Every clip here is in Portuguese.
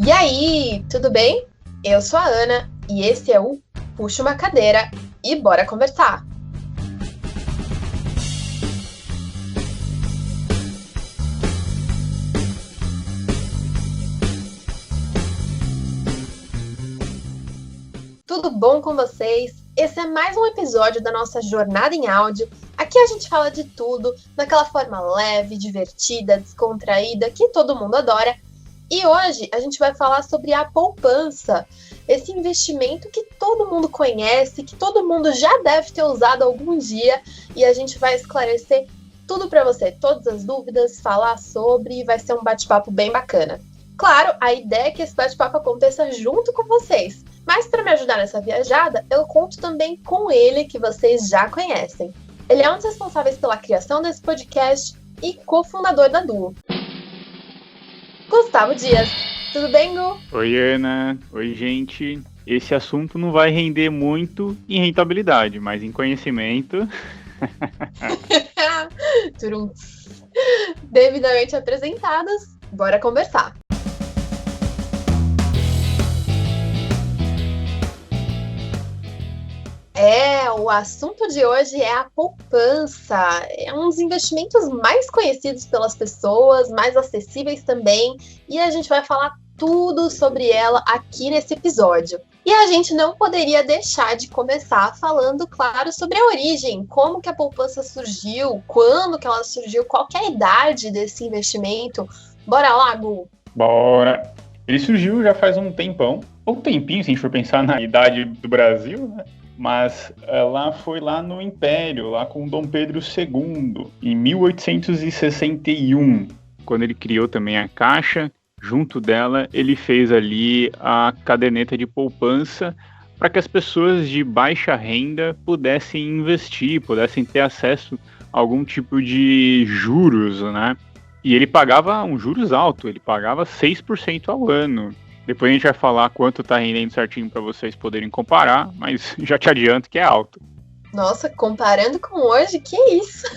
E aí, tudo bem? Eu sou a Ana e esse é o Puxa uma Cadeira e Bora Conversar. Tudo bom com vocês? Esse é mais um episódio da nossa jornada em áudio. Aqui a gente fala de tudo, daquela forma leve, divertida, descontraída, que todo mundo adora. E hoje a gente vai falar sobre a poupança, esse investimento que todo mundo conhece, que todo mundo já deve ter usado algum dia, e a gente vai esclarecer tudo para você, todas as dúvidas, falar sobre, e vai ser um bate-papo bem bacana. Claro, a ideia é que esse bate-papo aconteça junto com vocês, mas para me ajudar nessa viajada, eu conto também com ele, que vocês já conhecem. Ele é um dos responsáveis pela criação desse podcast e cofundador da Duo. Gustavo Dias. Tudo bem, Gu? Oi, Ana. Oi, gente. Esse assunto não vai render muito em rentabilidade, mas em conhecimento. Turum. Devidamente apresentados, bora conversar. O assunto de hoje é a poupança. É um dos investimentos mais conhecidos pelas pessoas, mais acessíveis também, e a gente vai falar tudo sobre ela aqui nesse episódio. E a gente não poderia deixar de começar falando, claro, sobre a origem, como que a poupança surgiu, quando que ela surgiu, qual que é a idade desse investimento. Bora lá, Gu? Bora! Ele surgiu já faz um tempão, ou um tempinho, se a gente for pensar na idade do Brasil, né? Mas ela foi lá no Império, lá com Dom Pedro II, em 1861, quando ele criou também a Caixa. Junto dela, ele fez ali a caderneta de poupança para que as pessoas de baixa renda pudessem investir, pudessem ter acesso a algum tipo de juros, né? E ele pagava um juros alto, ele pagava 6% ao ano. Depois a gente vai falar quanto tá rendendo certinho para vocês poderem comparar, mas já te adianto que é alto. Nossa, comparando com hoje, que isso?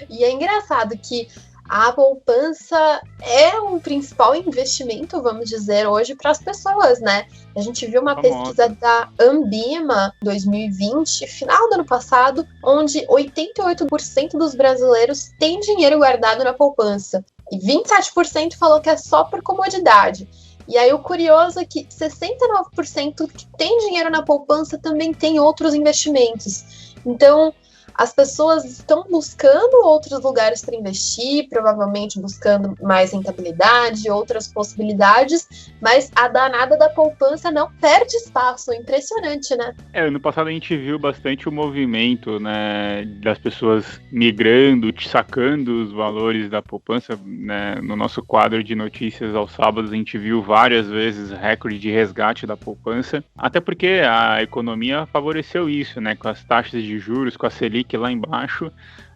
E é engraçado que a poupança é o principal investimento, vamos dizer, hoje para as pessoas, né? A gente viu uma pesquisa da Ambima 2020, final do ano passado, onde 88% dos brasileiros têm dinheiro guardado na poupança. E 27% falou que é só por comodidade. E aí o curioso é que 69% que tem dinheiro na poupança também tem outros investimentos. Então, as pessoas estão buscando outros lugares para investir, provavelmente buscando mais rentabilidade, outras possibilidades, mas a danada da poupança não perde espaço, é impressionante, né? Ano passado a gente viu bastante o movimento, né, das pessoas migrando, sacando os valores da poupança, né? No nosso quadro de notícias aos sábados a gente viu várias vezes recorde de resgate da poupança, até porque a economia favoreceu isso, né, com as taxas de juros, com a Selic lá embaixo,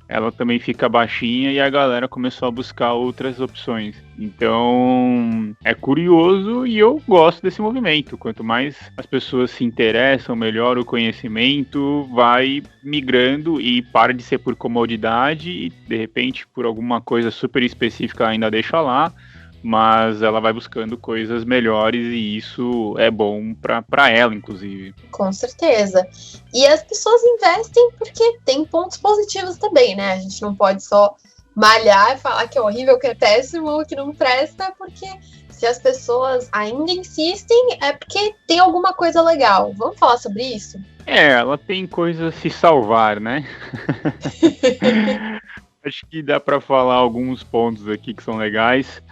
ela também fica baixinha e a galera começou a buscar outras opções. Então, é curioso e eu gosto desse movimento. Quanto mais as pessoas se interessam, melhor o conhecimento vai migrando e para de ser por comodidade e, de repente, por alguma coisa super específica ainda deixa lá, mas ela vai buscando coisas melhores e isso é bom para ela, inclusive. Com certeza. E as pessoas investem porque tem pontos positivos também, né? A gente não pode só malhar e falar que é horrível, que é péssimo, que não presta, porque se as pessoas ainda insistem é porque tem alguma coisa legal. Vamos falar sobre isso? Ela tem coisa a se salvar, né? Acho que dá para falar alguns pontos aqui que são legais.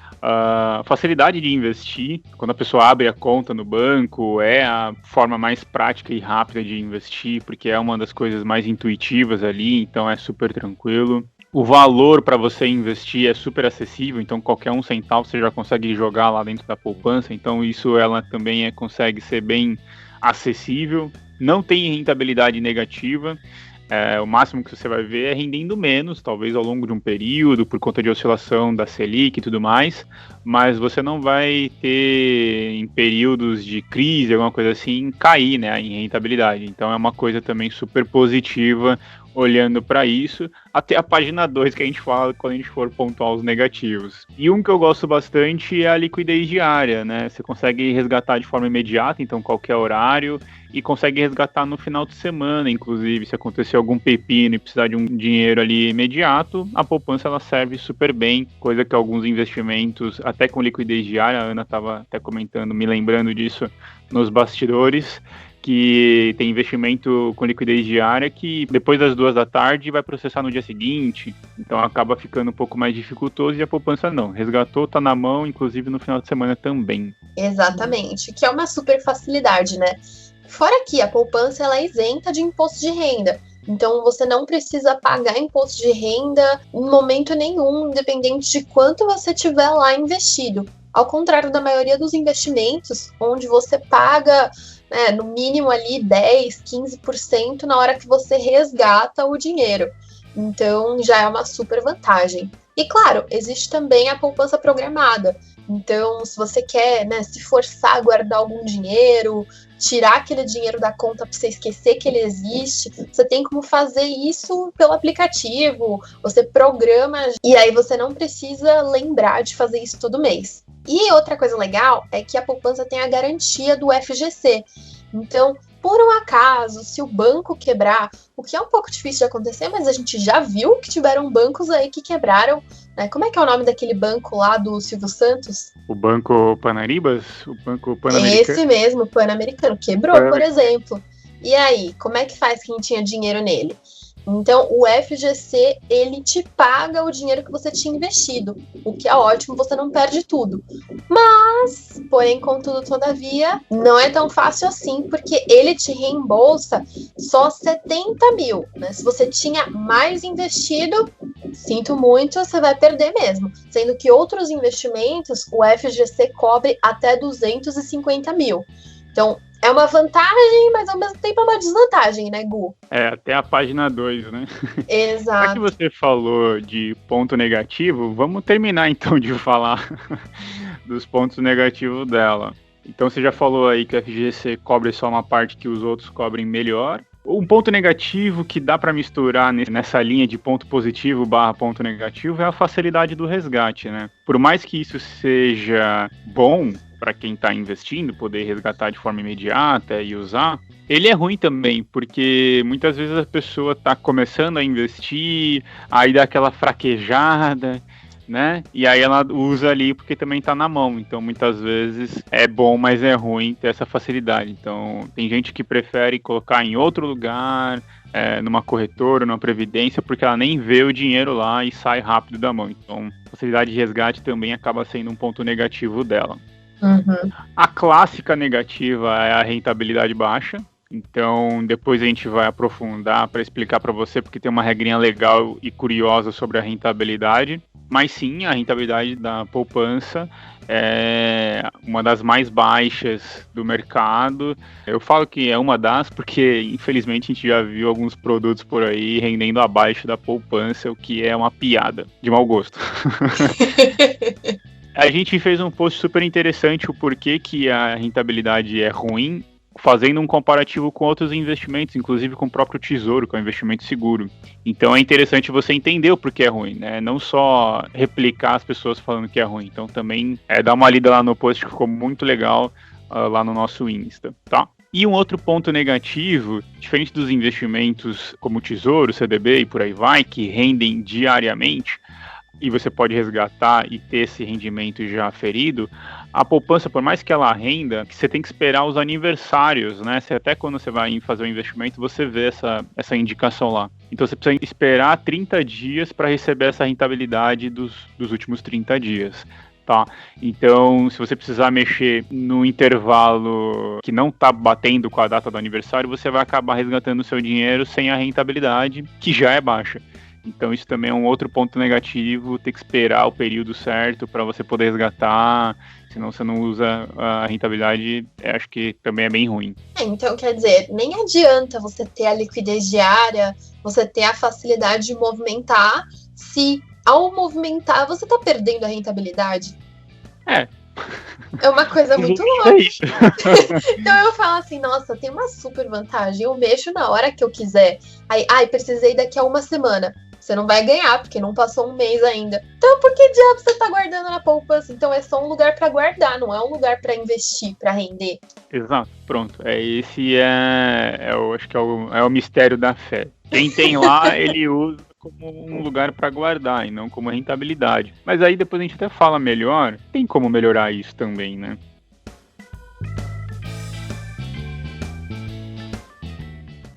Facilidade de investir, quando a pessoa abre a conta no banco, é a forma mais prática e rápida de investir, porque é uma das coisas mais intuitivas ali, então é super tranquilo. O valor para você investir é super acessível, então qualquer um centavo você já consegue jogar lá dentro da poupança, então isso ela também consegue ser bem acessível. Não tem rentabilidade negativa. O máximo que você vai ver é rendendo menos, talvez ao longo de um período, por conta de oscilação da Selic e tudo mais, mas você não vai ter, em períodos de crise, alguma coisa assim, cair, né, em rentabilidade. Então é uma coisa também super positiva olhando para isso, até a página 2 que a gente fala quando a gente for pontuar os negativos. E um que eu gosto bastante é a liquidez diária, né? Você consegue resgatar de forma imediata, então qualquer horário, e consegue resgatar no final de semana, inclusive, se acontecer algum pepino e precisar de um dinheiro ali imediato, a poupança ela serve super bem, coisa que alguns investimentos, até com liquidez diária, a Ana estava até comentando, me lembrando disso nos bastidores, que tem investimento com liquidez diária que depois das 2 da tarde vai processar no dia seguinte, então acaba ficando um pouco mais dificultoso, e a poupança não, resgatou, tá na mão, inclusive no final de semana também. Exatamente, que é uma super facilidade, né? Fora que a poupança ela é isenta de imposto de renda, então você não precisa pagar imposto de renda em momento nenhum, independente de quanto você tiver lá investido. Ao contrário da maioria dos investimentos, onde você paga no mínimo ali 10, 15% na hora que você resgata o dinheiro. Então já é uma super vantagem. E claro, existe também a poupança programada. Então, se você quer, se forçar a guardar algum dinheiro, tirar aquele dinheiro da conta para você esquecer que ele existe, você tem como fazer isso pelo aplicativo, você programa e aí você não precisa lembrar de fazer isso todo mês. E outra coisa legal é que a poupança tem a garantia do FGC. Então, por um acaso, se o banco quebrar, o que é um pouco difícil de acontecer, mas a gente já viu que tiveram bancos aí que quebraram, né? Como é que é o nome daquele banco lá do Silvio Santos? O Banco Panaribas? O Banco Pan-Americano? Esse mesmo, Pan-Americano, quebrou, por exemplo. E aí, como é que faz quem tinha dinheiro nele? Então, o FGC, ele te paga o dinheiro que você tinha investido, o que é ótimo, você não perde tudo. Mas, porém, contudo, todavia, não é tão fácil assim, porque ele te reembolsa só 70 mil, né? Se você tinha mais investido, sinto muito, você vai perder mesmo. Sendo que outros investimentos, o FGC cobre até 250 mil. Então, é uma vantagem, mas ao mesmo tempo é uma desvantagem, né, Gu? Até a página 2, né? Exato. Já que você falou de ponto negativo, vamos terminar então de falar dos pontos negativos dela. Então você já falou aí que o FGC cobre só uma parte que os outros cobrem melhor. Um ponto negativo que dá para misturar nessa linha de ponto positivo / ponto negativo é a facilidade do resgate, né? Por mais que isso seja bom para quem está investindo, poder resgatar de forma imediata e usar, ele é ruim também, porque muitas vezes a pessoa está começando a investir, aí dá aquela fraquejada, né? E aí ela usa ali porque também tá na mão. Então, muitas vezes é bom, mas é ruim ter essa facilidade. Então, tem gente que prefere colocar em outro lugar, numa corretora, numa previdência, porque ela nem vê o dinheiro lá e sai rápido da mão. Então, a facilidade de resgate também acaba sendo um ponto negativo dela. Uhum. A clássica negativa é a rentabilidade baixa. Então, depois a gente vai aprofundar para explicar para você, porque tem uma regrinha legal e curiosa sobre a rentabilidade. Mas sim, a rentabilidade da poupança é uma das mais baixas do mercado. Eu falo que é uma das, porque infelizmente a gente já viu alguns produtos por aí rendendo abaixo da poupança, o que é uma piada de mau gosto. A gente fez um post super interessante, o porquê que a rentabilidade é ruim, fazendo um comparativo com outros investimentos, inclusive com o próprio Tesouro, que é um investimento seguro. Então é interessante você entender o porquê é ruim, né? Não só replicar as pessoas falando que é ruim. Então também dá uma lida lá no post, que ficou muito legal lá no nosso Insta, tá? E um outro ponto negativo, diferente dos investimentos como o Tesouro, CDB e por aí vai, que rendem diariamente, e você pode resgatar e ter esse rendimento já aferido, a poupança, por mais que ela renda, você tem que esperar os aniversários, né? Até quando você vai fazer o investimento, você vê essa indicação lá. Então você precisa esperar 30 dias para receber essa rentabilidade dos últimos 30 dias. Tá? Então, se você precisar mexer no intervalo que não está batendo com a data do aniversário, você vai acabar resgatando o seu dinheiro sem a rentabilidade, que já é baixa. Então isso também é um outro ponto negativo, ter que esperar o período certo para você poder resgatar, senão você não usa a rentabilidade, acho que também é bem ruim. Então, quer dizer, nem adianta você ter a liquidez diária, você ter a facilidade de movimentar, se ao movimentar você está perdendo a rentabilidade. É uma coisa muito louca. É isso. Então eu falo assim, nossa, tem uma super vantagem. Eu mexo na hora que eu quiser. Aí, precisei daqui a uma semana. Você não vai ganhar, porque não passou um mês ainda. Então, por que diabo você tá guardando na poupança? Então, é só um lugar para guardar, não é um lugar para investir, para render. Exato, pronto. Esse eu acho que é o mistério da fé. Quem tem lá, ele usa como um lugar para guardar e não como rentabilidade. Mas aí depois a gente até fala melhor. Tem como melhorar isso também, né?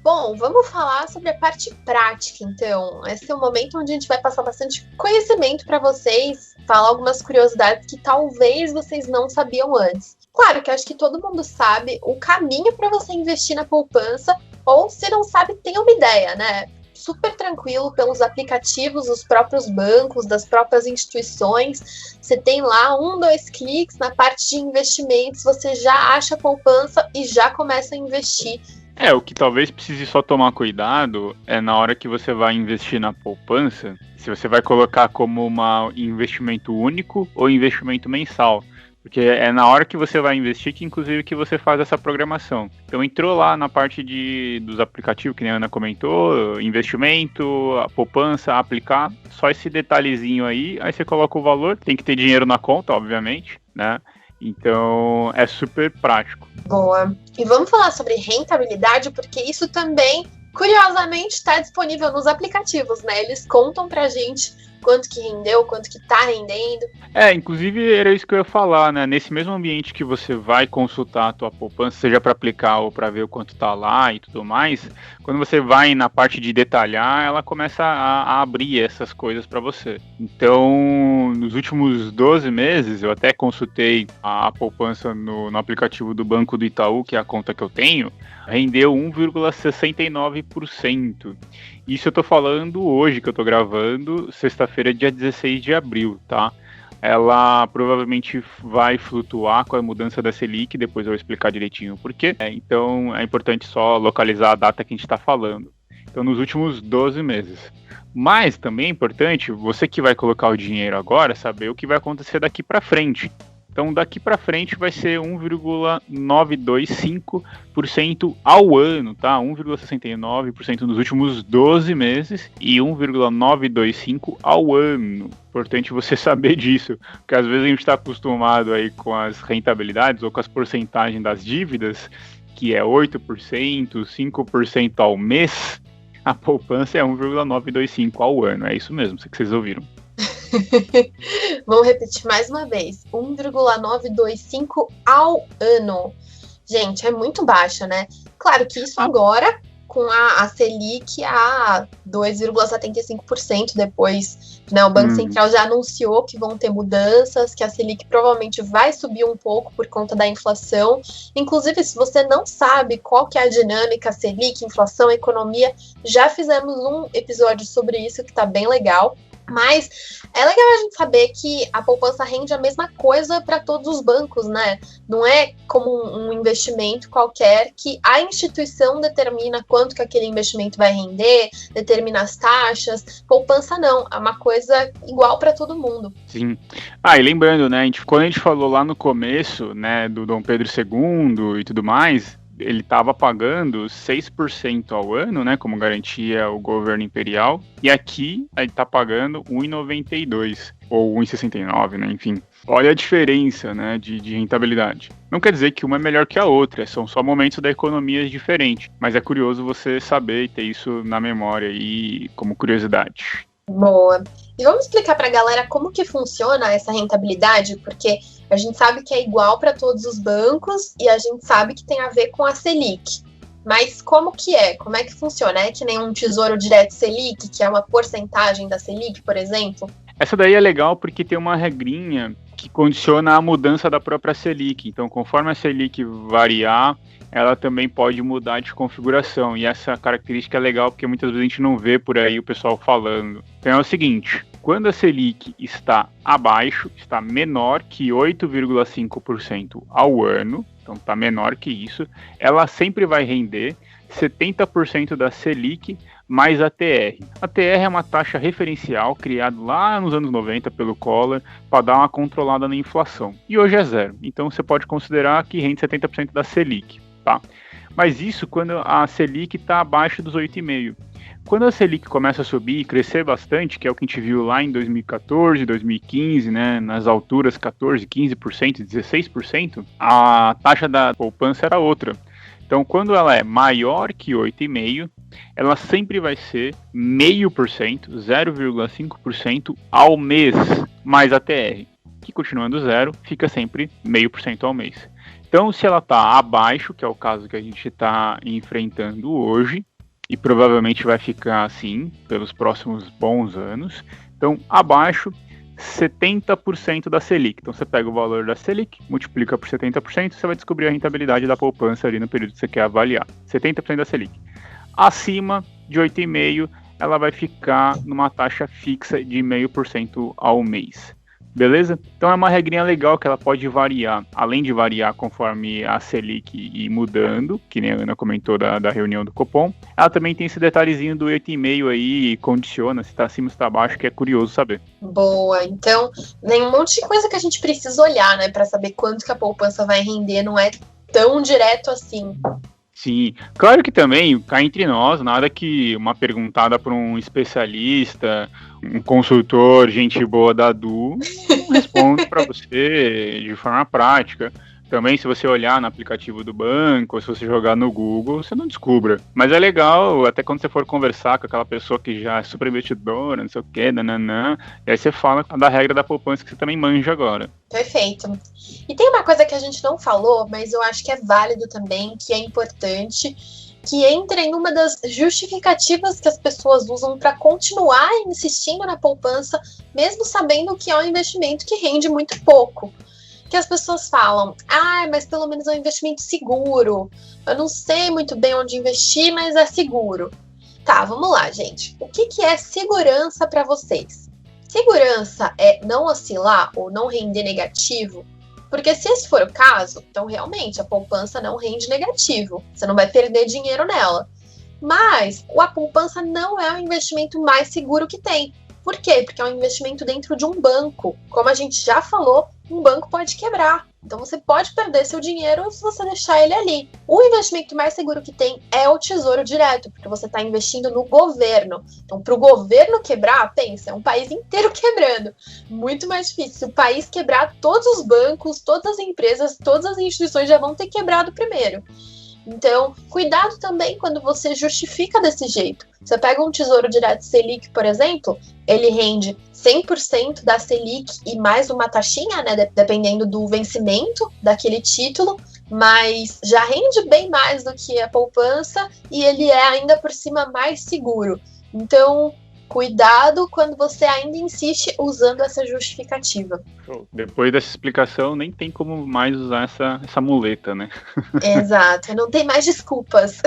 Bom, vamos falar sobre a parte prática, então. Esse é o momento onde a gente vai passar bastante conhecimento para vocês, falar algumas curiosidades que talvez vocês não sabiam antes. Claro que eu acho que todo mundo sabe o caminho para você investir na poupança, ou se não sabe, tem uma ideia, né? Super tranquilo pelos aplicativos dos próprios bancos, das próprias instituições. Você tem lá 2 cliques na parte de investimentos, você já acha a poupança e já começa a investir. O que talvez precise só tomar cuidado é na hora que você vai investir na poupança, se você vai colocar como um investimento único ou investimento mensal. Porque é na hora que você vai investir que, inclusive, que você faz essa programação. Então, entrou lá na parte dos aplicativos, que nem a Ana comentou, investimento, a poupança, aplicar, só esse detalhezinho aí você coloca o valor, tem que ter dinheiro na conta, obviamente, né? Então, é super prático. Boa. E vamos falar sobre rentabilidade, porque isso também, curiosamente, está disponível nos aplicativos, né? Eles contam pra gente quanto que rendeu, quanto que tá rendendo. Inclusive era isso que eu ia falar, né? Nesse mesmo ambiente que você vai consultar a tua poupança, seja para aplicar ou para ver o quanto tá lá e tudo mais, quando você vai na parte de detalhar, ela começa a abrir essas coisas para você. Então, nos últimos 12 meses, eu até consultei a poupança no aplicativo do Banco do Itaú, que é a conta que eu tenho, rendeu 1,69%. Isso eu tô falando hoje, que eu tô gravando, sexta-feira, dia 16 de abril, tá? Ela provavelmente vai flutuar com a mudança da Selic, depois eu vou explicar direitinho o porquê. Então é importante só localizar a data que a gente está falando. Então, nos últimos 12 meses. Mas também é importante, você que vai colocar o dinheiro agora, saber o que vai acontecer daqui para frente. Então, daqui para frente vai ser 1,925% ao ano, tá? 1,69% nos últimos 12 meses e 1,925% ao ano. Importante você saber disso, porque às vezes a gente está acostumado aí com as rentabilidades ou com as porcentagens das dívidas, que é 8%, 5% ao mês. A poupança é 1,925% ao ano, é isso mesmo, sei que vocês ouviram. Vamos repetir mais uma vez. 1,925 ao ano. Gente, é muito baixa, né? Claro que isso agora, com a Selic a 2,75% depois, né? O Banco Central já anunciou que vão ter mudanças, que a Selic provavelmente vai subir um pouco por conta da inflação. Inclusive, se você não sabe qual que é a dinâmica Selic, inflação, economia, já fizemos um episódio sobre isso que tá bem legal. Mas é legal a gente saber que a poupança rende a mesma coisa para todos os bancos, né? Não é como um investimento qualquer que a instituição determina quanto que aquele investimento vai render, determina as taxas. Poupança não, é uma coisa igual para todo mundo. Sim. E lembrando, né, quando a gente falou lá no começo, né, do Dom Pedro II e tudo mais, ele estava pagando 6% ao ano, né, como garantia o governo imperial, e aqui ele está pagando 1,92 ou 1,69, né, enfim. Olha a diferença, né, de rentabilidade. Não quer dizer que uma é melhor que a outra, são só momentos da economia diferentes, mas é curioso você saber e ter isso na memória aí como curiosidade. Boa. E vamos explicar para a galera como que funciona essa rentabilidade, porque a gente sabe que é igual para todos os bancos e a gente sabe que tem a ver com a Selic. Mas como que é? Como é que funciona? É que nem um Tesouro Direto Selic, que é uma porcentagem da Selic, por exemplo? Essa daí é legal porque tem uma regrinha que condiciona a mudança da própria Selic. Então, conforme a Selic variar, ela também pode mudar de configuração. E essa característica é legal porque muitas vezes a gente não vê por aí o pessoal falando. Então é o seguinte, quando a Selic está abaixo, está menor que 8,5% ao ano, então está menor que isso, ela sempre vai render 70% da Selic mais a TR. A TR é uma taxa referencial criada lá nos anos 90 pelo Collor para dar uma controlada na inflação. E hoje é zero. Então você pode considerar que rende 70% da Selic, tá? Mas isso quando a Selic está abaixo dos 8,5%. Quando a Selic começa a subir e crescer bastante, que é o que a gente viu lá em 2014, 2015, né, nas alturas 14%, 15%, 16%, a taxa da poupança era outra. Então, quando ela é maior que 8,5%, ela sempre vai ser 0,5%, 0,5% ao mês, mais a TR, que continuando zero, fica sempre 0,5% ao mês. Então, se ela está abaixo, que é o caso que a gente está enfrentando hoje, e provavelmente vai ficar assim pelos próximos bons anos, então abaixo 70% da Selic. Então você pega o valor da Selic, multiplica por 70%, você vai descobrir a rentabilidade da poupança ali no período que você quer avaliar. 70% da Selic. Acima de 8,5%, ela vai ficar numa taxa fixa de 0,5% ao mês. Beleza? Então é uma regrinha legal que ela pode variar, além de variar conforme a Selic ir mudando, que nem a Ana comentou da reunião do Copom, ela também tem esse detalhezinho do 8,5 aí, condiciona se está acima ou se está abaixo, que é curioso saber. Boa, então tem um monte de coisa que a gente precisa olhar, né, para saber quanto que a poupança vai render, não é tão direto assim. Sim, claro que também, cá entre nós, nada que uma perguntada por um especialista, um consultor, gente boa da Du, não responde para você de forma prática. Também, se você olhar no aplicativo do banco, ou se você jogar no Google, você não descubra. Mas é legal, até quando você for conversar com aquela pessoa que já é super investidora, não sei o quê, nananã, e aí você fala da regra da poupança que você também manja agora. Perfeito. E tem uma coisa que a gente não falou, mas eu acho que é válido também, que é importante, que entra em uma das justificativas que as pessoas usam para continuar insistindo na poupança, mesmo sabendo que é um investimento que rende muito pouco. Que as pessoas falam, mas pelo menos é um investimento seguro, eu não sei muito bem onde investir, mas é seguro. Tá, vamos lá, gente. O que é segurança para vocês? Segurança é não oscilar ou não render negativo? Porque se esse for o caso, então realmente a poupança não rende negativo, você não vai perder dinheiro nela. Mas a poupança não é o investimento mais seguro que tem. Por quê? Porque é um investimento dentro de um banco. Como a gente já falou, um banco pode quebrar. Então você pode perder seu dinheiro se você deixar ele ali. O investimento mais seguro que tem é o Tesouro Direto, porque você está investindo no governo. Então, para o governo quebrar, pensa, é um país inteiro quebrando. Muito mais difícil. Se o país quebrar, todos os bancos, todas as empresas, todas as instituições já vão ter quebrado primeiro. Então, cuidado também quando você justifica desse jeito. Você pega um Tesouro Direto Selic, por exemplo, ele rende 100% da Selic e mais uma taxinha, né, dependendo do vencimento daquele título, mas já rende bem mais do que a poupança e ele é ainda por cima mais seguro. Então, cuidado quando você ainda insiste usando essa justificativa. Depois dessa explicação, nem tem como mais usar essa muleta, né? Exato, não tem mais desculpas.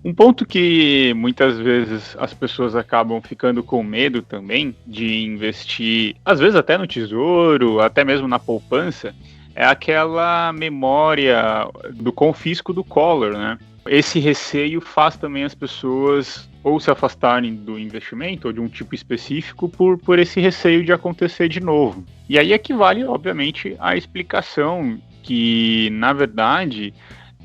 Um ponto que muitas vezes as pessoas acabam ficando com medo também de investir, às vezes até no tesouro, até mesmo na poupança, é aquela memória do confisco do Collor, né? Esse receio faz também as pessoas ou se afastarem do investimento ou de um tipo específico por esse receio de acontecer de novo. E aí é que vale, obviamente, a explicação que, na verdade,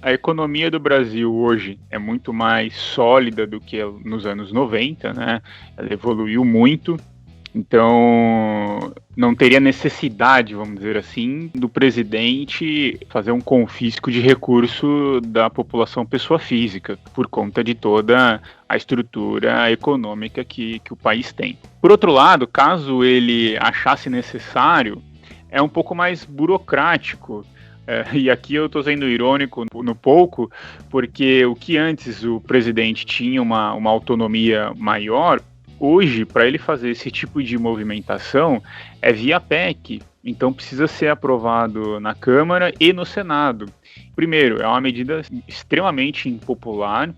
a economia do Brasil hoje é muito mais sólida do que nos anos 90, né? Ela evoluiu muito. Então, não teria necessidade, vamos dizer assim, do presidente fazer um confisco de recurso da população pessoa física, por conta de toda a estrutura econômica que o país tem. Por outro lado, caso ele achasse necessário, é um pouco mais burocrático. E aqui eu estou sendo irônico no pouco, porque o que antes o presidente tinha uma autonomia maior, hoje, para ele fazer esse tipo de movimentação, é via PEC. Então precisa ser aprovado na Câmara e no Senado. Primeiro, é uma medida extremamente impopular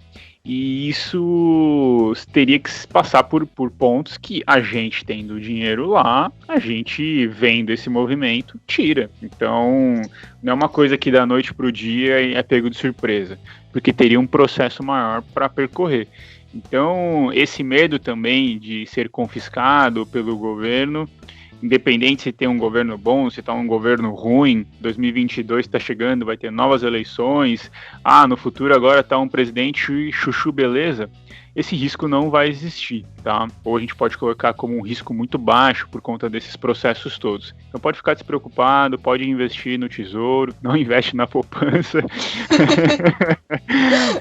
e isso teria que passar por pontos que a gente tendo dinheiro lá, a gente vendo esse movimento, tira. Então não é uma coisa que da noite para o dia é pego de surpresa, porque teria um processo maior para percorrer. Então esse medo também de ser confiscado pelo governo, independente se tem um governo bom, se está um governo ruim, 2022 está chegando, vai ter novas eleições, no futuro agora está um presidente chuchu beleza, esse risco não vai existir, tá? Ou a gente pode colocar como um risco muito baixo por conta desses processos todos. Então pode ficar despreocupado, pode investir no tesouro, não investe na poupança,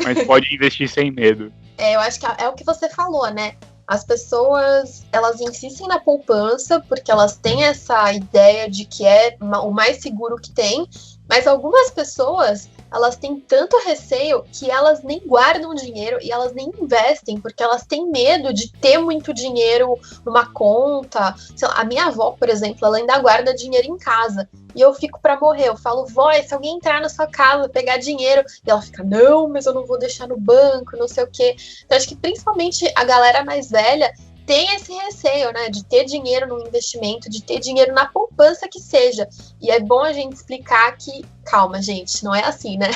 mas pode investir sem medo. Eu acho que é o que você falou, né? As pessoas, elas insistem na poupança porque elas têm essa ideia de que é o mais seguro que tem, mas algumas pessoas, elas têm tanto receio que elas nem guardam dinheiro e elas nem investem, porque elas têm medo de ter muito dinheiro numa conta. Sei lá, a minha avó, por exemplo, ela ainda guarda dinheiro em casa. E eu fico pra morrer, eu falo, vó, se alguém entrar na sua casa, pegar dinheiro, e ela fica, não, mas eu não vou deixar no banco, não sei o quê. Então acho que principalmente a galera mais velha tem esse receio, né, de ter dinheiro no investimento, de ter dinheiro na poupança que seja. E é bom a gente explicar que, calma, gente, não é assim, né?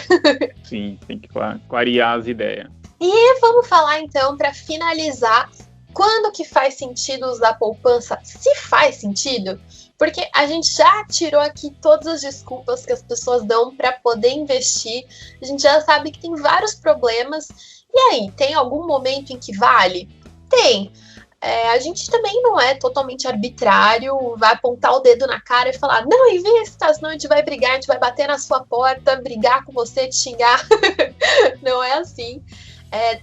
Sim, tem que clarear as ideias. E vamos falar então, para finalizar, quando que faz sentido usar poupança? Se faz sentido? Porque a gente já tirou aqui todas as desculpas que as pessoas dão para poder investir. A gente já sabe que tem vários problemas. E aí, tem algum momento em que vale? Tem. A gente também não é totalmente arbitrário, vai apontar o dedo na cara e falar, não investa, senão a gente vai brigar, a gente vai bater na sua porta, brigar com você, te xingar. Não é assim.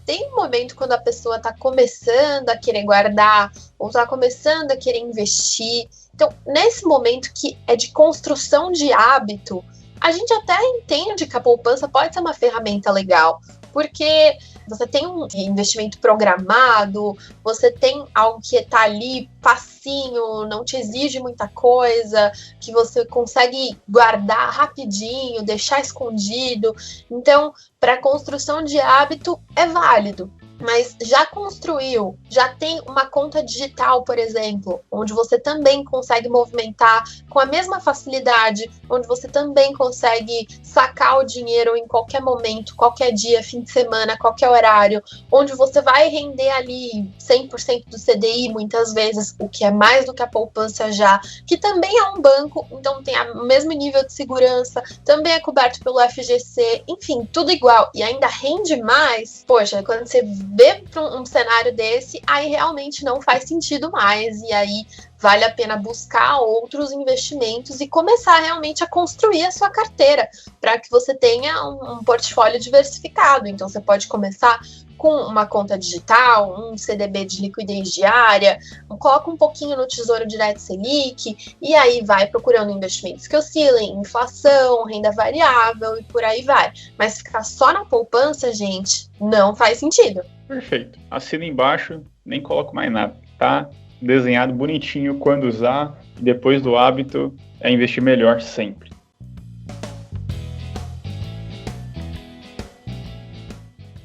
Tem um momento quando a pessoa está começando a querer guardar ou está começando a querer investir. Então, nesse momento que é de construção de hábito, a gente até entende que a poupança pode ser uma ferramenta legal, porque você tem um investimento programado, você tem algo que está ali facinho, não te exige muita coisa, que você consegue guardar rapidinho, deixar escondido. Então, para construção de hábito é válido. Mas já construiu, já tem uma conta digital, por exemplo, onde você também consegue movimentar com a mesma facilidade, onde você também consegue sacar o dinheiro em qualquer momento, qualquer dia, fim de semana, qualquer horário, onde você vai render ali 100% do CDI muitas vezes, o que é mais do que a poupança já, que também é um banco, então tem o mesmo nível de segurança, também é coberto pelo FGC, enfim, tudo igual, e ainda rende mais. Poxa, quando você vê para um cenário desse, aí realmente não faz sentido mais, e aí vale a pena buscar outros investimentos e começar realmente a construir a sua carteira, para que você tenha um portfólio diversificado. Então você pode começar com uma conta digital, um CDB de liquidez diária, coloca um pouquinho no Tesouro Direto Selic, e aí vai procurando investimentos que oscilem, inflação, renda variável e por aí vai. Mas ficar só na poupança, gente, não faz sentido. Perfeito. Assina embaixo, nem coloco mais nada, tá? Desenhado bonitinho quando usar, e depois do hábito é investir melhor sempre.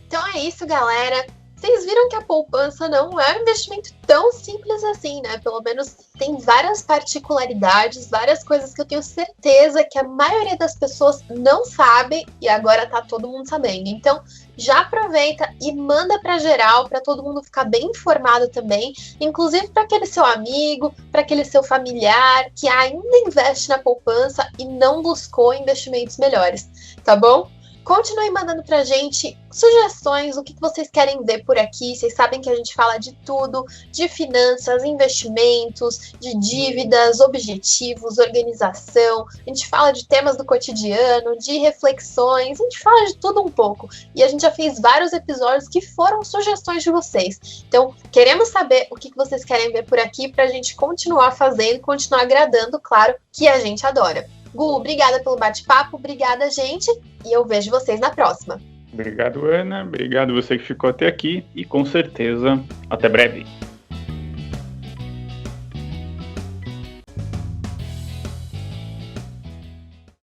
Então é isso, galera. Vocês viram que a poupança não é um investimento tão simples assim, né? Pelo menos tem várias particularidades, várias coisas que eu tenho certeza que a maioria das pessoas não sabe e agora tá todo mundo sabendo. Então, já aproveita e manda para geral, para todo mundo ficar bem informado também, inclusive para aquele seu amigo, para aquele seu familiar que ainda investe na poupança e não buscou investimentos melhores, tá bom? Continue mandando pra gente sugestões, o que vocês querem ver por aqui. Vocês sabem que a gente fala de tudo, de finanças, investimentos, de dívidas, objetivos, organização. A gente fala de temas do cotidiano, de reflexões, a gente fala de tudo um pouco. E a gente já fez vários episódios que foram sugestões de vocês. Então, queremos saber o que vocês querem ver por aqui pra gente continuar fazendo, continuar agradando, claro, que a gente adora. Gu, obrigada pelo bate-papo, obrigada, gente, e eu vejo vocês na próxima. Obrigado, Ana, obrigado você que ficou até aqui e com certeza, até breve.